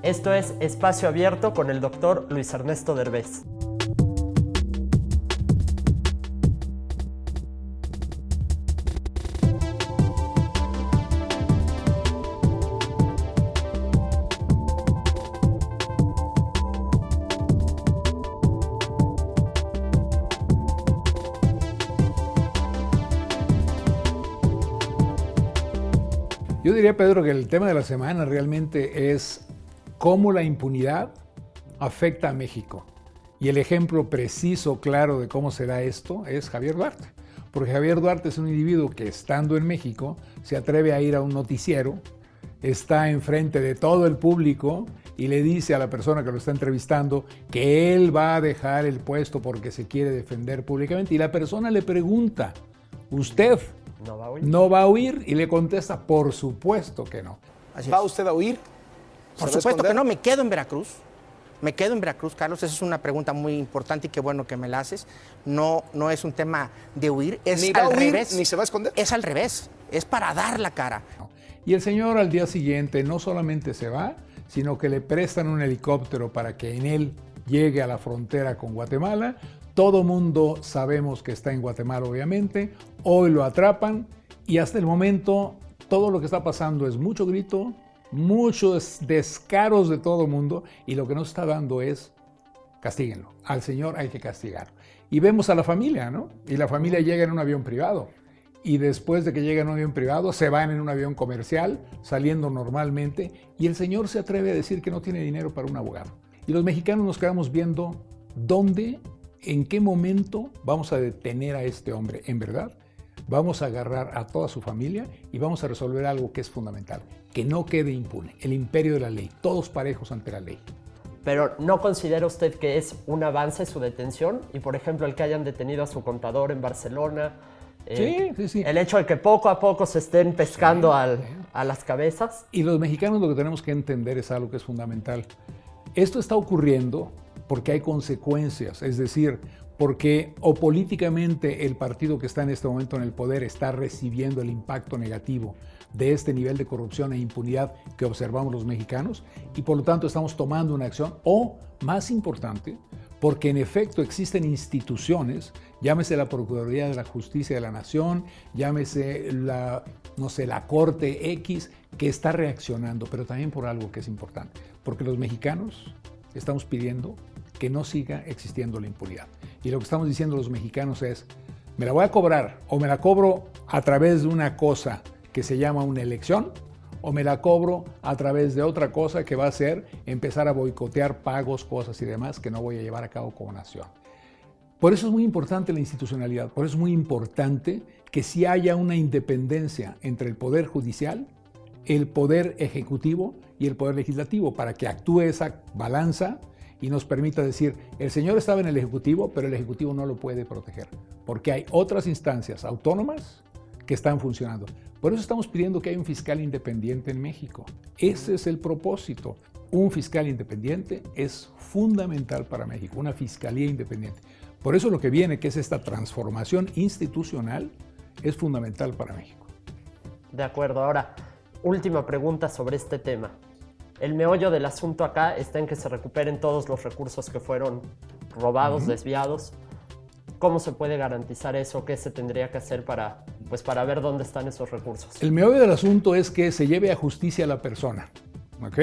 Esto es Espacio Abierto con el doctor Luis Ernesto Derbez. Yo diría, Pedro, que el tema de la semana realmente es cómo la impunidad afecta a México. Y el ejemplo preciso, claro, de cómo se da esto es Javier Duarte. Porque Javier Duarte es un individuo que, estando en México, se atreve a ir a un noticiero, está enfrente de todo el público y le dice a la persona que lo está entrevistando que él va a dejar el puesto porque se quiere defender públicamente. Y la persona le pregunta, ¿usted no va a huir? Y le contesta, por supuesto que no. ¿Va usted a huir? Por supuesto que no, me quedo en Veracruz. Me quedo en Veracruz, Carlos. Esa es una pregunta muy importante y qué bueno que me la haces. No es un tema de huir, es ni va al a huir, revés. Ni se va a esconder. Es al revés, es para dar la cara. Y el señor al día siguiente no solamente se va, sino que le prestan un helicóptero para que en él llegue a la frontera con Guatemala. Todo mundo sabemos que está en Guatemala, obviamente. Hoy lo atrapan y hasta el momento todo lo que está pasando es mucho grito, muchos descaros de todo mundo, y lo que nos está dando es castíguenlo. Al señor hay que castigarlo. Y vemos a la familia, ¿no? Y la familia llega en un avión privado. Y después de que llega en un avión privado, se van en un avión comercial, saliendo normalmente, y el señor se atreve a decir que no tiene dinero para un abogado. Y los mexicanos nos quedamos viendo dónde, en qué momento vamos a detener a este hombre. En verdad, vamos a agarrar a toda su familia y vamos a resolver algo que es fundamental, que no quede impune, el imperio de la ley, todos parejos ante la ley. Pero ¿no considera usted que es un avance su detención? Y por ejemplo, el que hayan detenido a su contador en Barcelona, Sí. el hecho de que poco a poco se estén pescando a las cabezas. Y los mexicanos lo que tenemos que entender es algo que es fundamental. Esto está ocurriendo porque hay consecuencias, es decir, porque o políticamente el partido que está en este momento en el poder está recibiendo el impacto negativo de este nivel de corrupción e impunidad que observamos los mexicanos y por lo tanto estamos tomando una acción, o más importante, porque en efecto existen instituciones, llámese la Procuraduría de la Justicia de la Nación, llámese la Corte X, que está reaccionando, pero también por algo que es importante, porque los mexicanos estamos pidiendo que no siga existiendo la impunidad. Y lo que estamos diciendo los mexicanos es, me la voy a cobrar, o me la cobro a través de una cosa que se llama una elección, o me la cobro a través de otra cosa que va a ser empezar a boicotear pagos, cosas y demás que no voy a llevar a cabo como nación. Por eso es muy importante la institucionalidad, por eso es muy importante que sí haya una independencia entre el Poder Judicial, el Poder Ejecutivo y el Poder Legislativo, para que actúe esa balanza y nos permita decir, el señor estaba en el Ejecutivo, pero el Ejecutivo no lo puede proteger, porque hay otras instancias autónomas que están funcionando. Por eso estamos pidiendo que haya un fiscal independiente en México. Ese es el propósito. Un fiscal independiente es fundamental para México, una fiscalía independiente. Por eso lo que viene, que es esta transformación institucional, es fundamental para México. De acuerdo. Ahora, última pregunta sobre este tema. El meollo del asunto acá está en que se recuperen todos los recursos que fueron robados, desviados. ¿Cómo se puede garantizar eso? ¿Qué se tendría que hacer para ver dónde están esos recursos? El meollo del asunto es que se lleve a justicia a la persona. ¿Ok?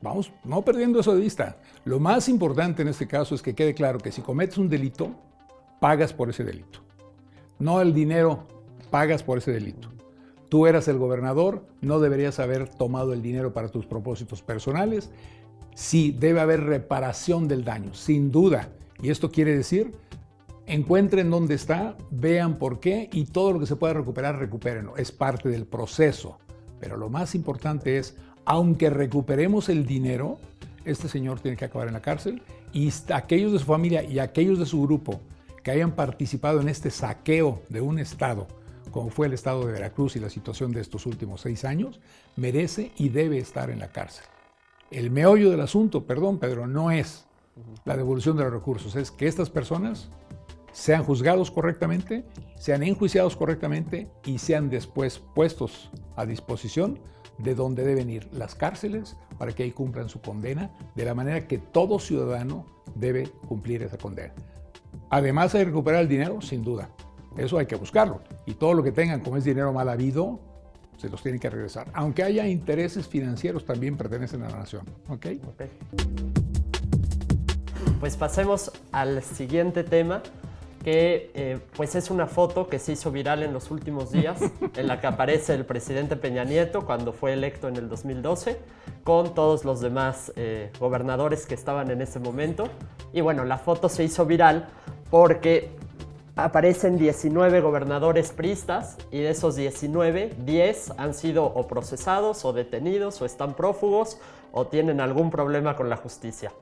Vamos, no perdiendo eso de vista. Lo más importante en este caso es que quede claro que si cometes un delito, pagas por ese delito. No el dinero, pagas por ese delito. Tú eras el gobernador, no deberías haber tomado el dinero para tus propósitos personales. Sí, debe haber reparación del daño, sin duda. Y esto quiere decir, encuentren dónde está, vean por qué y todo lo que se pueda recuperar, recupérenlo. Es parte del proceso. Pero lo más importante es, aunque recuperemos el dinero, este señor tiene que acabar en la cárcel y aquellos de su familia y aquellos de su grupo que hayan participado en este saqueo de un estado, como fue el estado de Veracruz y la situación de estos últimos 6 años, merece y debe estar en la cárcel. El meollo del asunto, perdón, Pedro, no es la devolución de los recursos, es que estas personas sean juzgados correctamente, sean enjuiciados correctamente y sean después puestos a disposición de donde deben ir, las cárceles, para que ahí cumplan su condena, de la manera que todo ciudadano debe cumplir esa condena. Además de recuperar el dinero, sin duda, eso hay que buscarlo. Y todo lo que tengan, como es dinero mal habido, se los tienen que regresar. Aunque haya intereses financieros, también pertenecen a la nación. ¿Ok? Ok. Pues pasemos al siguiente tema, que pues es una foto que se hizo viral en los últimos días, en la que aparece el presidente Peña Nieto cuando fue electo en el 2012, con todos los demás gobernadores que estaban en ese momento. Y bueno, la foto se hizo viral porque aparecen 19 gobernadores priistas y de esos 19, 10 han sido o procesados o detenidos o están prófugos o tienen algún problema con la justicia.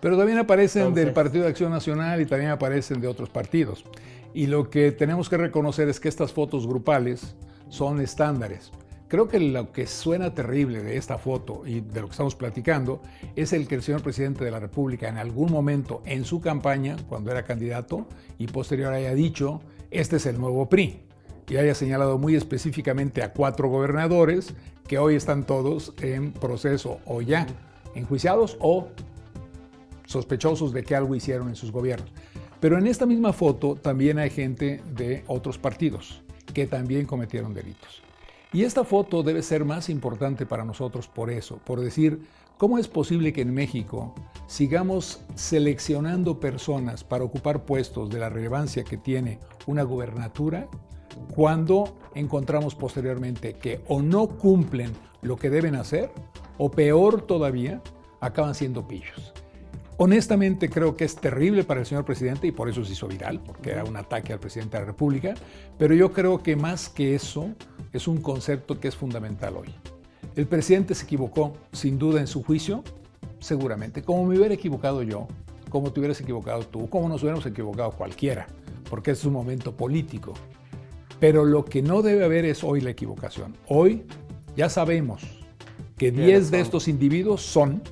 Pero también aparecen del Partido de Acción Nacional y también aparecen de otros partidos. Y lo que tenemos que reconocer es que estas fotos grupales son estándares. Creo que lo que suena terrible de esta foto y de lo que estamos platicando es el que el señor presidente de la República en algún momento en su campaña, cuando era candidato, y posterior haya dicho, este es el nuevo PRI, y haya señalado muy específicamente a 4 gobernadores que hoy están todos en proceso o ya enjuiciados o sospechosos de que algo hicieron en sus gobiernos. Pero en esta misma foto también hay gente de otros partidos que también cometieron delitos. Y esta foto debe ser más importante para nosotros por eso, por decir, ¿cómo es posible que en México sigamos seleccionando personas para ocupar puestos de la relevancia que tiene una gubernatura cuando encontramos posteriormente que o no cumplen lo que deben hacer o peor todavía, acaban siendo pillos? Honestamente creo que es terrible para el señor presidente y por eso se hizo viral, porque era un ataque al presidente de la República, pero yo creo que más que eso es un concepto que es fundamental hoy. El presidente se equivocó, sin duda, en su juicio, seguramente, como me hubiera equivocado yo, como te hubieras equivocado tú, como nos hubiéramos equivocado cualquiera, porque es un momento político. Pero lo que no debe haber es hoy la equivocación. Hoy ya sabemos que 10 de estos individuos son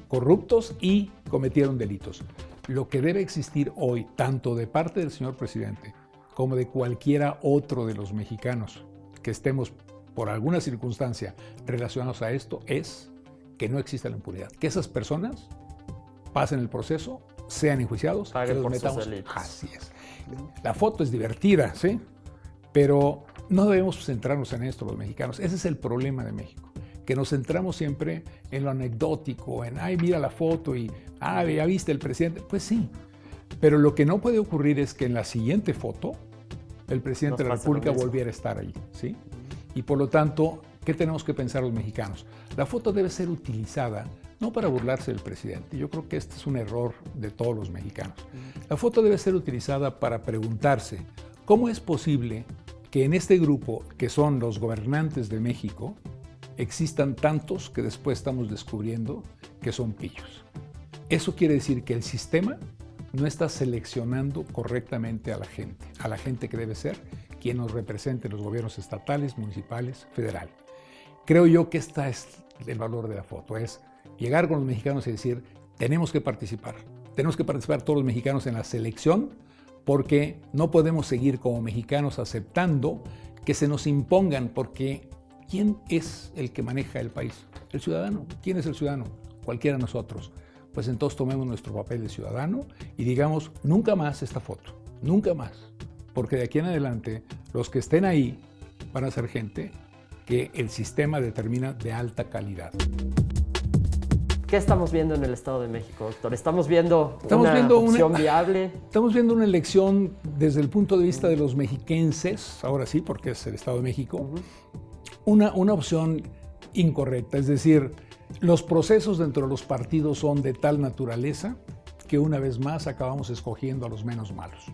corruptos y cometieron delitos. Lo que debe existir hoy, tanto de parte del señor presidente como de cualquiera otro de los mexicanos que estemos por alguna circunstancia relacionados a esto, es que no exista la impunidad. Que esas personas pasen el proceso, sean enjuiciados, que los metamos. Así es. La foto es divertida, ¿sí? Pero no debemos centrarnos en esto los mexicanos. Ese es el problema de México, que nos centramos siempre en lo anecdótico, en, ay, mira la foto y, ya viste el presidente. Pues sí, pero lo que no puede ocurrir es que en la siguiente foto el presidente de la República volviera a estar ahí, ¿sí? Y por lo tanto, ¿qué tenemos que pensar los mexicanos? La foto debe ser utilizada no para burlarse del presidente. Yo creo que este es un error de todos los mexicanos. La foto debe ser utilizada para preguntarse, ¿cómo es posible que en este grupo, que son los gobernantes de México, existan tantos que después estamos descubriendo que son pillos? Eso quiere decir que el sistema no está seleccionando correctamente a la gente que debe ser quien nos represente en los gobiernos estatales, municipales, federal. Creo yo que este es el valor de la foto, es llegar con los mexicanos y decir, tenemos que participar todos los mexicanos en la selección, porque no podemos seguir como mexicanos aceptando que se nos impongan, porque ¿quién es el que maneja el país? El ciudadano. ¿Quién es el ciudadano? Cualquiera de nosotros. Pues entonces tomemos nuestro papel de ciudadano y digamos, nunca más esta foto, nunca más. Porque de aquí en adelante, los que estén ahí van a ser gente que el sistema determina de alta calidad. ¿Qué estamos viendo en el Estado de México, doctor? ¿Estamos viendo una opción viable? Estamos viendo una elección desde el punto de vista de los mexiquenses, ahora sí, porque es el Estado de México, una opción incorrecta. Es decir, los procesos dentro de los partidos son de tal naturaleza que una vez más acabamos escogiendo a los menos malos.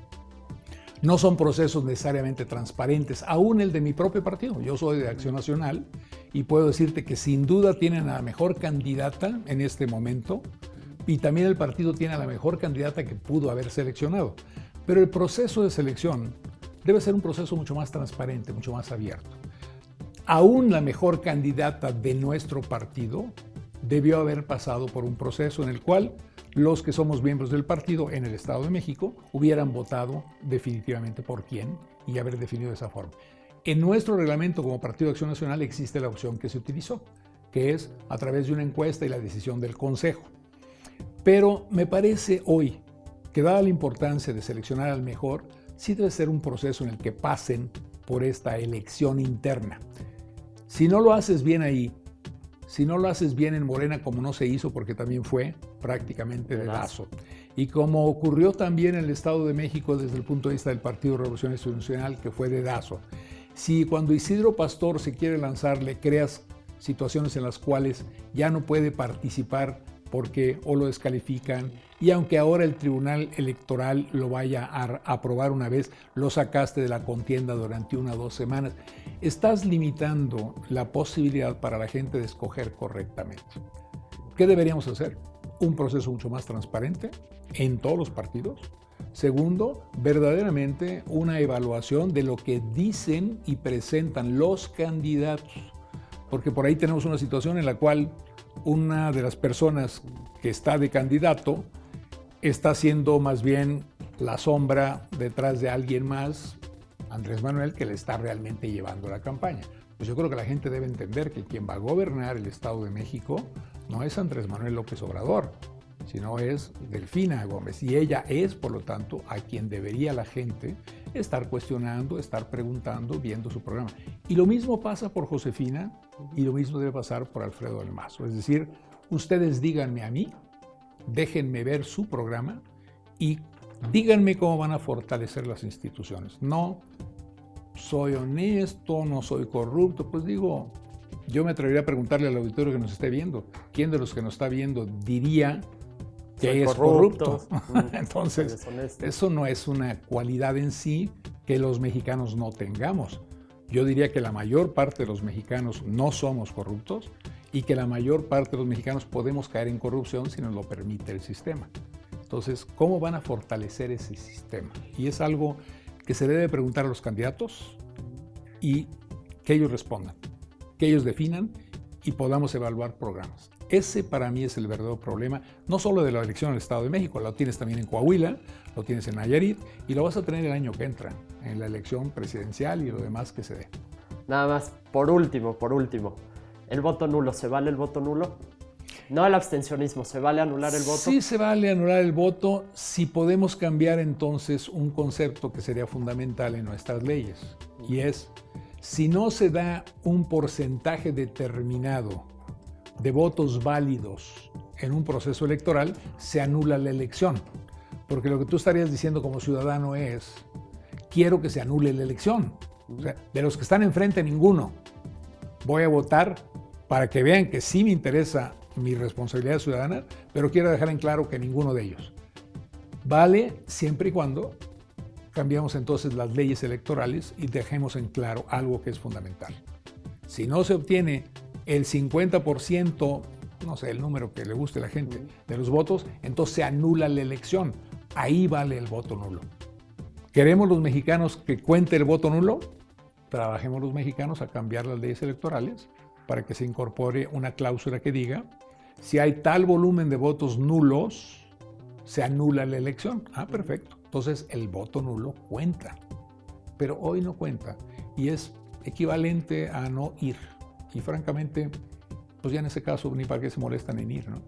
No son procesos necesariamente transparentes, aún el de mi propio partido. Yo soy de Acción Nacional y puedo decirte que sin duda tienen a la mejor candidata en este momento y también el partido tiene a la mejor candidata que pudo haber seleccionado. Pero el proceso de selección debe ser un proceso mucho más transparente, mucho más abierto. Aún la mejor candidata de nuestro partido debió haber pasado por un proceso en el cual los que somos miembros del partido en el Estado de México hubieran votado definitivamente por quién y haber definido de esa forma. En nuestro reglamento como Partido de Acción Nacional existe la opción que se utilizó, que es a través de una encuesta y la decisión del Consejo. Pero me parece hoy que, dada la importancia de seleccionar al mejor, sí debe ser un proceso en el que pasen por esta elección interna. Si no lo haces bien ahí, si no lo haces bien en Morena, como no se hizo porque también fue prácticamente dedazo, y como ocurrió también en el Estado de México desde el punto de vista del Partido Revolución Institucional, que fue dedazo, si cuando Isidro Pastor se quiere lanzar le creas situaciones en las cuales ya no puede participar porque o lo descalifican, y aunque ahora el Tribunal Electoral lo vaya a aprobar una vez, lo sacaste de la contienda durante 1 o 2 semanas, estás limitando la posibilidad para la gente de escoger correctamente. ¿Qué deberíamos hacer? Un proceso mucho más transparente en todos los partidos. Segundo, verdaderamente una evaluación de lo que dicen y presentan los candidatos, porque por ahí tenemos una situación en la cual una de las personas que está de candidato está siendo más bien la sombra detrás de alguien más, Andrés Manuel, que le está realmente llevando la campaña. Pues yo creo que la gente debe entender que quien va a gobernar el Estado de México no es Andrés Manuel López Obrador, sino es Delfina Gómez. Y ella es, por lo tanto, a quien debería la gente estar cuestionando, estar preguntando, viendo su programa. Y lo mismo pasa por Josefina y lo mismo debe pasar por Alfredo del Mazo. Es decir, ustedes díganme a mí, déjenme ver su programa y díganme cómo van a fortalecer las instituciones. No soy honesto, no soy corrupto. Pues digo, yo me atrevería a preguntarle al auditorio que nos esté viendo, ¿quién de los que nos está viendo diría que es corrupto? Entonces, eso no es una cualidad en sí que los mexicanos no tengamos. Yo diría que la mayor parte de los mexicanos no somos corruptos y que la mayor parte de los mexicanos podemos caer en corrupción si nos lo permite el sistema. Entonces, ¿cómo van a fortalecer ese sistema? Y es algo que se debe preguntar a los candidatos y que ellos respondan, que ellos definan y podamos evaluar programas. Ese para mí es el verdadero problema, no solo de la elección del Estado de México, lo tienes también en Coahuila, lo tienes en Nayarit y lo vas a tener el año que entra, en la elección presidencial y lo demás que se dé. Nada más, por último, ¿el voto nulo? ¿Se vale el voto nulo? No el abstencionismo, ¿se vale anular el voto? Sí, se vale anular el voto si podemos cambiar entonces un concepto que sería fundamental en nuestras leyes, y es, si no se da un porcentaje determinado de votos válidos en un proceso electoral, se anula la elección. Porque lo que tú estarías diciendo como ciudadano es, quiero que se anule la elección. O sea, de los que están enfrente, ninguno. Voy a votar para que vean que sí me interesa mi responsabilidad ciudadana, pero quiero dejar en claro que ninguno de ellos. Vale siempre y cuando cambiamos entonces las leyes electorales y dejemos en claro algo que es fundamental. Si no se obtiene el 50%, no sé, el número que le guste a la gente, de los votos, entonces se anula la elección. Ahí vale el voto nulo. ¿Queremos los mexicanos que cuente el voto nulo? Trabajemos los mexicanos a cambiar las leyes electorales para que se incorpore una cláusula que diga, si hay tal volumen de votos nulos, se anula la elección. Ah, perfecto. Entonces el voto nulo cuenta. Pero hoy no cuenta y es equivalente a no ir. Y francamente, pues ya en ese caso ni para qué se molestan en ir, ¿no?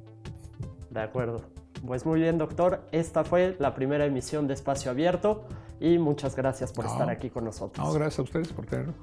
De acuerdo. Pues muy bien, doctor. Esta fue la primera emisión de Espacio Abierto y muchas gracias por estar aquí con nosotros. No, gracias a ustedes por tenerlo.